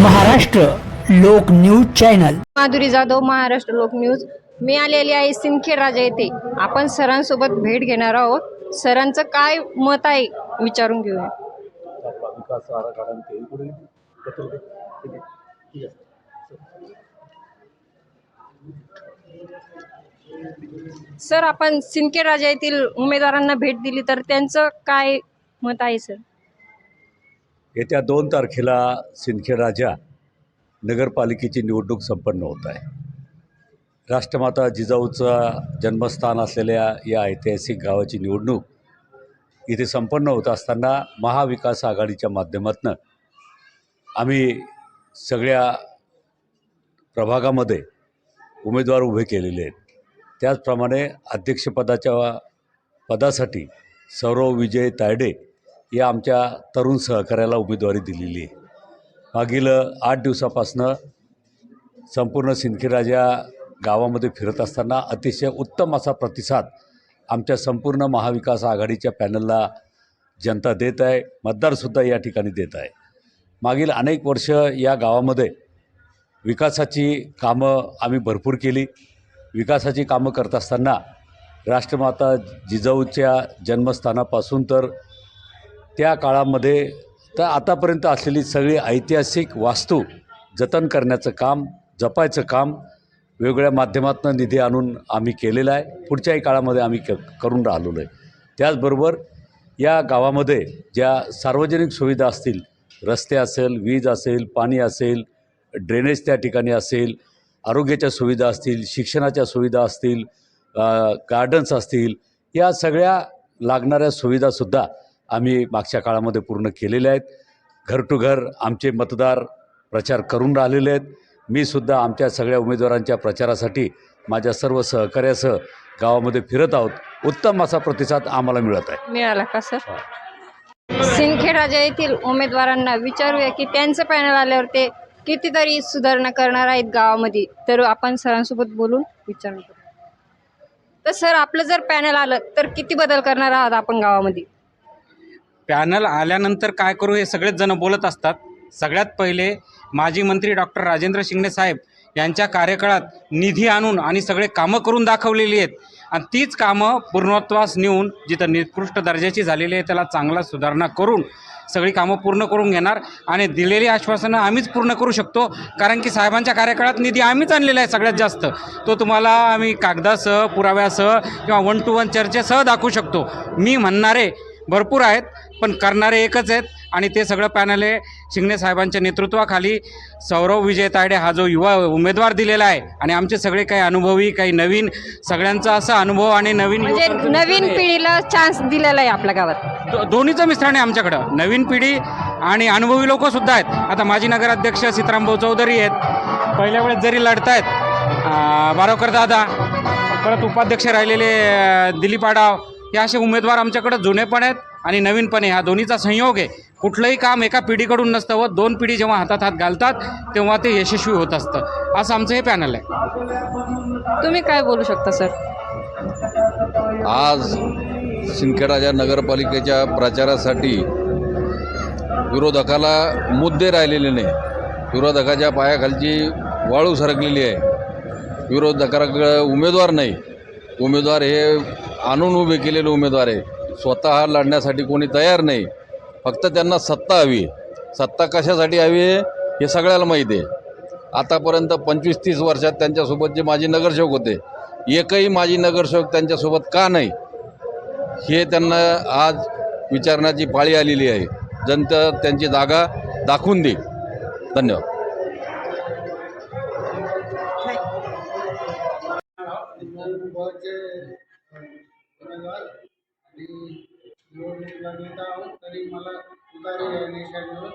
महाराष्ट्र लोक news channel. Madhuri Jadhav, Maharashtra लोक news. मी आलेली आहे सिंदखेड राजा येथे. आपण सरांसोबत भेट घेणार आहोत. सरांचं काय मत आहे विचारून घेऊया. सर, आपण सिंदखेड राजा येथील उमेदवारांना भेट दिली तर त्यांचं काय मत आहे सर? येत्या 2 तारखेला सिंदखेड राजा नगरपालिकेची निवडणूक संपन्न होत आहे. राष्ट्रमाता जिजाऊचा जन्मस्थान असलेल्या या ऐतिहासिक गावाची निवडणूक इथे संपन्न होत असताना महाविकास आघाडीच्या माध्यमातून आम्ही सगळ्या प्रभागामध्ये उमेदवार उभे केलेले आहेत. त्याचप्रमाणे पदासाठी सौरव विजय तायडे या आमच्या तरुण सहकार्याला उमेदवारी दिलेली आहे. मागील 8 दिवसापासनं संपूर्ण सिंदखेड राजा गावामध्ये फिरत असताना अतिशय उत्तम असा प्रतिसाद आमच्या संपूर्ण महाविकास आघाडीच्या पॅनलला जनता देत आहे. मतदारसुद्धा या ठिकाणी देत आहे. मागील अनेक वर्ष या गावामध्ये विकासाची कामं आम्ही भरपूर केली. विकासाची कामं करत असताना राष्ट्रमाता जिजाऊच्या जन्मस्थानापासून तर त्या काळामध्ये तर आतापर्यंत असलेली सगळी ऐतिहासिक वास्तू जतन करण्याचं काम, जपायचं काम वेगवेगळ्या माध्यमातून निधी आणून आम्ही केलेलं आहे. पुढच्याही काळामध्ये आम्ही करून राहिलेलो आहे. त्याचबरोबर या गावामध्ये ज्या सार्वजनिक सुविधा असतील, रस्ते असेल, वीज असेल, पाणी असेल, ड्रेनेज त्या ठिकाणी असेल, आरोग्याच्या सुविधा असतील, शिक्षणाच्या सुविधा असतील, गार्डन्स असतील, या सगळ्या लागणाऱ्या सुविधासुद्धा आम्ही मागच्या काळामध्ये पूर्ण केलेल्या आहेत. घर टू घर आमचे मतदार प्रचार करून राहिलेले आहेत. मी सुद्धा आमच्या सगळ्या उमेदवारांच्या प्रचारासाठी माझ्या सर्व सहकार्यासह गावामध्ये फिरत आहोत. उत्तम असा प्रतिसाद आम्हाला मिळत आहे. मिळाला का सर? सिंदखेड राजा येथील उमेदवारांना विचारूया की त्यांचं पॅनल आल्यावर ते कितीतरी सुधारणा करणार आहेत गावामध्ये. तर आपण सरांसोबत बोलून विचार करू. तर सर, आपलं जर पॅनल आलं तर किती बदल करणार आहात आपण गावामध्ये? पॅनल आल्यानंतर काय करू हे सगळेच जण बोलत असतात. सगळ्यात पहिले माजी मंत्री डॉक्टर राजेंद्र शिंगणे साहेब यांच्या कार्यकाळात निधी आणून आणि सगळे कामं करून दाखवलेली आहेत. आणि तीच कामं पूर्णत्वास नेऊन जिथं निकृष्ट दर्जाची झालेली आहे त्याला चांगला सुधारणा करून सगळी कामं पूर्ण करून घेणार. आणि दिलेली आश्वासनं आम्हीच पूर्ण करू शकतो, कारण की साहेबांच्या कार्यकाळात निधी आम्हीच आणलेला आहे सगळ्यात जास्त. तो तुम्हाला आम्ही कागदासह, पुराव्यासह किंवा 1 to 1 चर्चेसह दाखवू शकतो. मी म्हणणारे भरपूर आहेत पण करणारे एकच आहेत आणि ते सगळं पॅनल आहे शिंगणे साहेबांच्या नेतृत्वाखाली. सौरव विजय तायडे हा जो युवा उमेदवार दिलेला आहे आणि आमचे सगळे काही अनुभवी, काही नवीन, सगळ्यांचा असा अनुभव आणि नवीन म्हणजे नवीन पिढीला चान्स दिलेला आहे आपल्या गावात. दोन्हीचं मिश्रण आहे आमच्याकडं. नवीन पिढी आणि अनुभवी लोकंसुद्धा आहेत. आता माजी नगराध्यक्ष सीतारामभाऊ चौधरी आहेत, पहिल्या वेळेस जरी लढत आहेत, बारोकर दादा, परत उपाध्यक्ष राहिलेले दिलीप आडाव, हे असे उमेदवार आमच्याकडं जुने पण आहेत आणि नवीन पण आहे. हा दोन्हीचा संयोग आहे. कुठलंही काम एका पिढीकडून नसतं व 2 पिढी जेव्हा हातात हात घालतात तेव्हा ते यशस्वी होत असतं. असं आमचं हे पॅनल आहे. तुम्ही काय बोलू शकता सर? आज सिंदखेड राजा नगरपालिकेच्या प्रचारासाठी विरोधकाला मुद्दे राहिलेले नाही. विरोधकाच्या पायाखालची वाळू सरकलेली आहे. विरोधकाकडे उमेदवार नाही. उमेदवार हे आणून उभे केलेले उमेदवार आहे. स्वतः लढण्यासाठी कोणी तयार नाही. फक्त त्यांना सत्ता हवी. सत्ता कशासाठी हवी आहे हे सगळ्याला माहिती आहे. आतापर्यंत 25-30 वर्षात त्यांच्यासोबत जे माजी नगरसेवक होते, एकही माजी नगरसेवक त्यांच्यासोबत का नाही हे त्यांना आज विचारण्याची पाळी आलेली आहे. जनता त्यांची जागा दाखवून देईल. धन्यवाद. निवडणूक नेता आहोत तरी मला उदारी या निशाणीवर